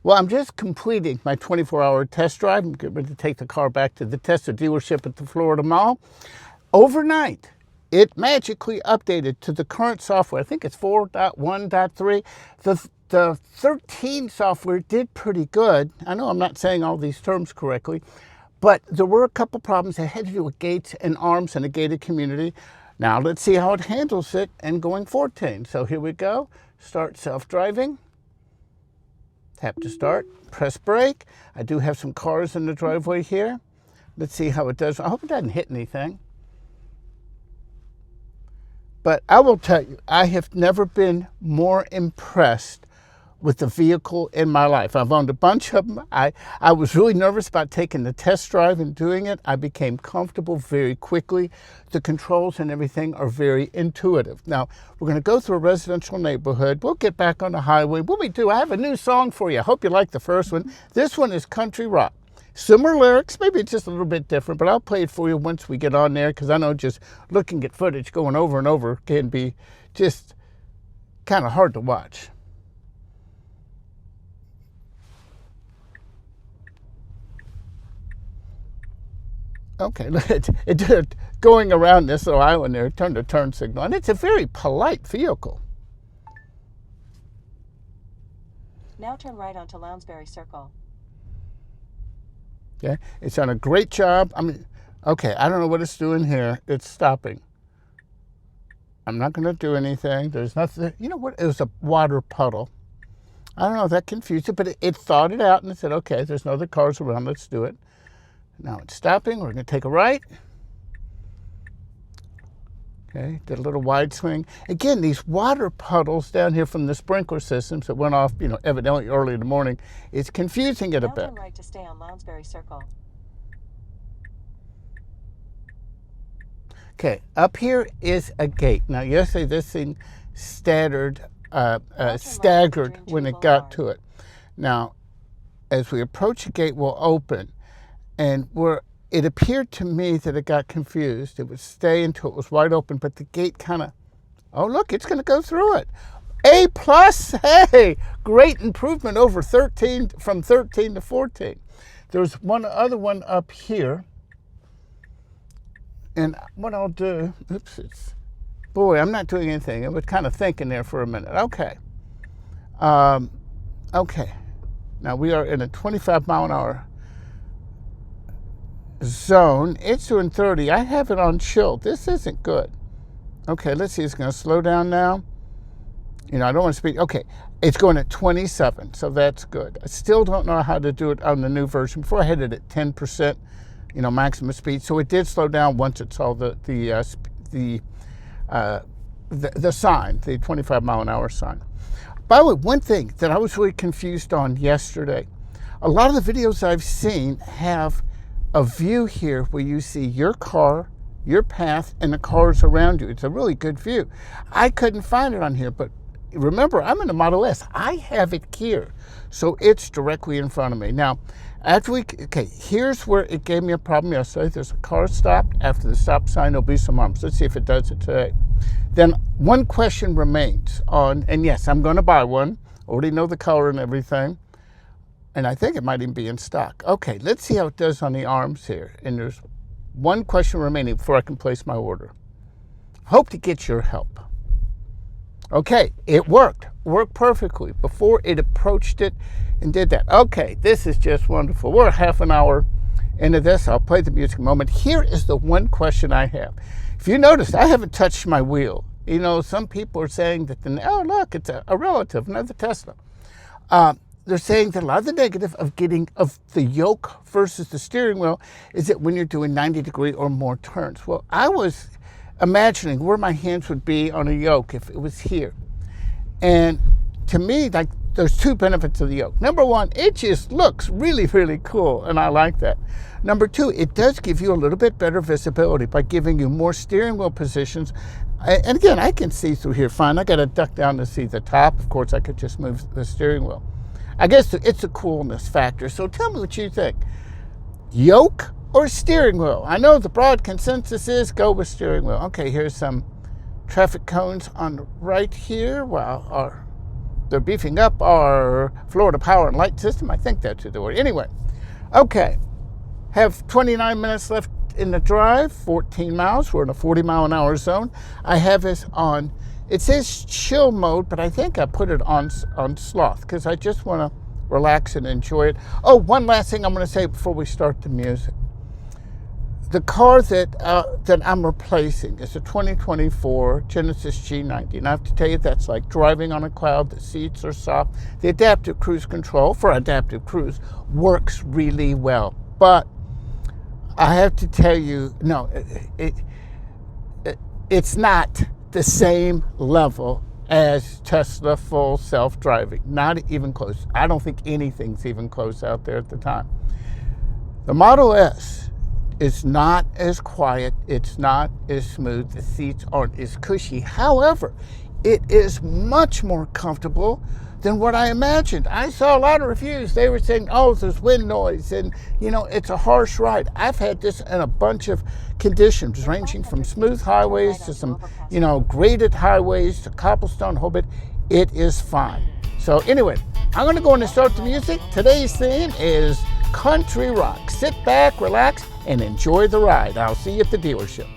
Well, I'm just completing my 24-hour test drive. I'm getting ready to take the car back to the Tesla dealership at the Florida Mall. Overnight, it magically updated to the current software. I think it's 4.1.3. The 13 software did pretty good. I know I'm not saying all these terms correctly, but there were a couple problems that had to do with gates and arms in a gated community. Now let's see how it handles it and going 14. So here we go. Start self-driving. Tap to start, press brake. I do have some cars in the driveway here. Let's see how it does. I hope it doesn't hit anything. But I will tell you, I have never been more impressed with the vehicle in my life. I've owned a bunch of them. I was really nervous about taking the test drive and doing it. I became comfortable very quickly. The controls and everything are very intuitive. Now, we're going to go through a residential neighborhood. We'll get back on the highway. When we do, I have a new song for you. I hope you like the first one. This one is country rock. Similar lyrics, maybe it's just a little bit different, but I'll play it for you once we get on there, because I know just looking at footage going over and over can be just kind of hard to watch. Okay, it did going around this little island there, it turned a turn signal, and it's a very polite vehicle. Now turn right onto Lounsbury Circle. Okay, it's done a great job. I mean, okay, I don't know what it's doing here. It's stopping. I'm not going to do anything. There's nothing. You know what? It was a water puddle. I don't know if that confused it, but it thought it out and it said, okay, there's no other cars around. Let's do it. Now it's stopping. We're going to take a right. Okay, did a little wide swing. Again, these water puddles down here from the sprinkler systems that went off, evidently early in the morning, it's confusing it a bit. Now turn right to stay on Lounsbury Circle. Okay, up here is a gate. Now, yesterday this thing staggered when it got to it. Now, as we approach the gate, we'll open. And it appeared to me that it got confused. It would stay until it was wide open, but the gate kind of, oh, look, it's going to go through it. A+, hey, great improvement over 13, from 13 to 14. There's one other one up here. And what I'll do, boy, I'm not doing anything. I was kind of thinking there for a minute. Okay. Okay. Now we are in a 25 mile an hour zone. It's doing 30. I have it on chill. This isn't good. Okay, let's see. It's going to slow down now. I don't want to speed. Okay, it's going at 27, so that's good. I still don't know how to do it on the new version. Before I had it at 10%, maximum speed. So it did slow down once it saw the sign, the 25 mile an hour sign. By the way, one thing that I was really confused on yesterday, a lot of the videos I've seen have a view here where you see your car, your path, and the cars around you. It's a really good view. I couldn't find it on here, but remember, I'm in a Model S. I have it here, so it's directly in front of me. Now, here's where it gave me a problem yesterday. There's a car stopped. After the stop sign, there'll be some arms. Let's see if it does it today. Then one question remains on, and yes, I'm going to buy one. Already know the color and everything. And I think it might even be in stock. Okay, let's see how it does on the arms here. And there's one question remaining before I can place my order. Hope to get your help. Okay, it worked perfectly before it approached it and did that. Okay, this is just wonderful. We're half an hour into this. I'll play the music in a moment. Here is the one question I have. If you notice, I haven't touched my wheel. Some people are saying that, oh, look, it's a relative, another Tesla. They're saying that a lot of the negative of the yoke versus the steering wheel is that when you're doing 90-degree or more turns. Well, I was imagining where my hands would be on a yoke if it was here. And to me, there's two benefits of the yoke. Number one, it just looks really, really cool, and I like that. Number two, it does give you a little bit better visibility by giving you more steering wheel positions. And again, I can see through here fine. I got to duck down to see the top. Of course, I could just move the steering wheel. I guess it's a coolness factor. So tell me what you think. Yoke or steering wheel? I know the broad consensus is go with steering wheel. Okay, here's some traffic cones on the right here. While our they're beefing up our Florida power and light system. I think that's the word. Anyway, okay. Have 29 minutes left in the drive, 14 miles. We're in a 40-mile-an-hour zone. I have this on, it says chill mode, but I think I put it on sloth because I just want to relax and enjoy it. Oh, one last thing I'm going to say before we start the music. The car that I'm replacing is a 2024 Genesis G90. And I have to tell you, that's like driving on a cloud. The seats are soft. The adaptive cruise control for adaptive cruise works really well. But I have to tell you, no, it's not the same level as Tesla full self-driving. Not even close. I don't think anything's even close out there at the time. The Model S is not as quiet. It's not as smooth. The seats aren't as cushy. However, it is much more comfortable than what I imagined. I saw a lot of reviews. They were saying, oh, there's wind noise and, it's a harsh ride. I've had this in a bunch of conditions, ranging from smooth highways to some, graded highways to cobblestone, whole bit. It is fine. So anyway, I'm going to go in and start the music. Today's theme is country rock. Sit back, relax, and enjoy the ride. I'll see you at the dealership.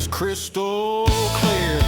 Crystal clear.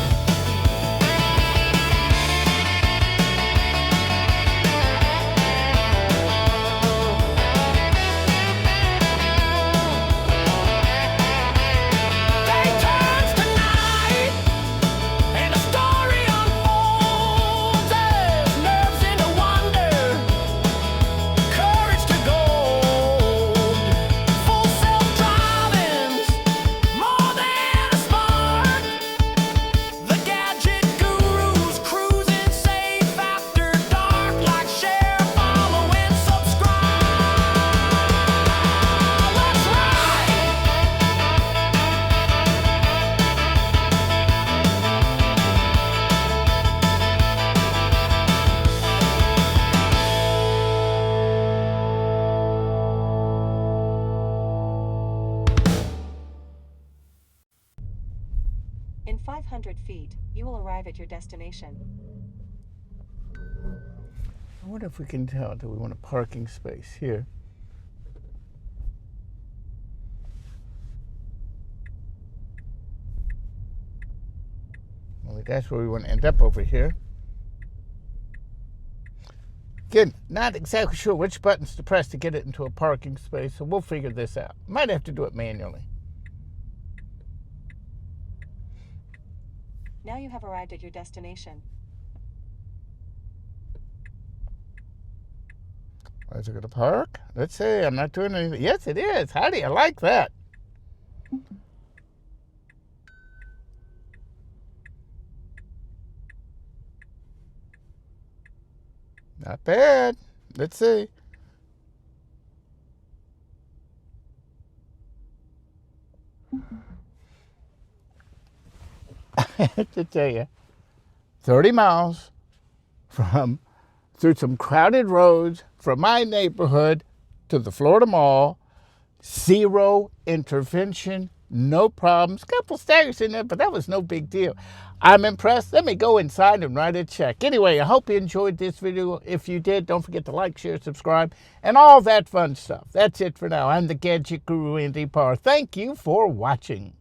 In 500 feet, you will arrive at your destination. I wonder if we can tell. Do we want a parking space here? Well, that's where we want to end up over here. Again, not exactly sure which buttons to press to get it into a parking space, so we'll figure this out. Might have to do it manually. Now you have arrived at your destination. Is it going to park? Let's see. I'm not doing anything. Yes, it is. Howdy, I like that. Not bad. Let's see. To tell you, 30 miles through some crowded roads from my neighborhood to the Florida Mall, 0 intervention, no problems. Couple staggers in there, but that was no big deal. I'm impressed. Let me go inside and write a check. Anyway, I hope you enjoyed this video. If you did, don't forget to like, share, subscribe, and all that fun stuff. That's it for now. I'm the Gadget Guru, Andy Parr. Thank you for watching.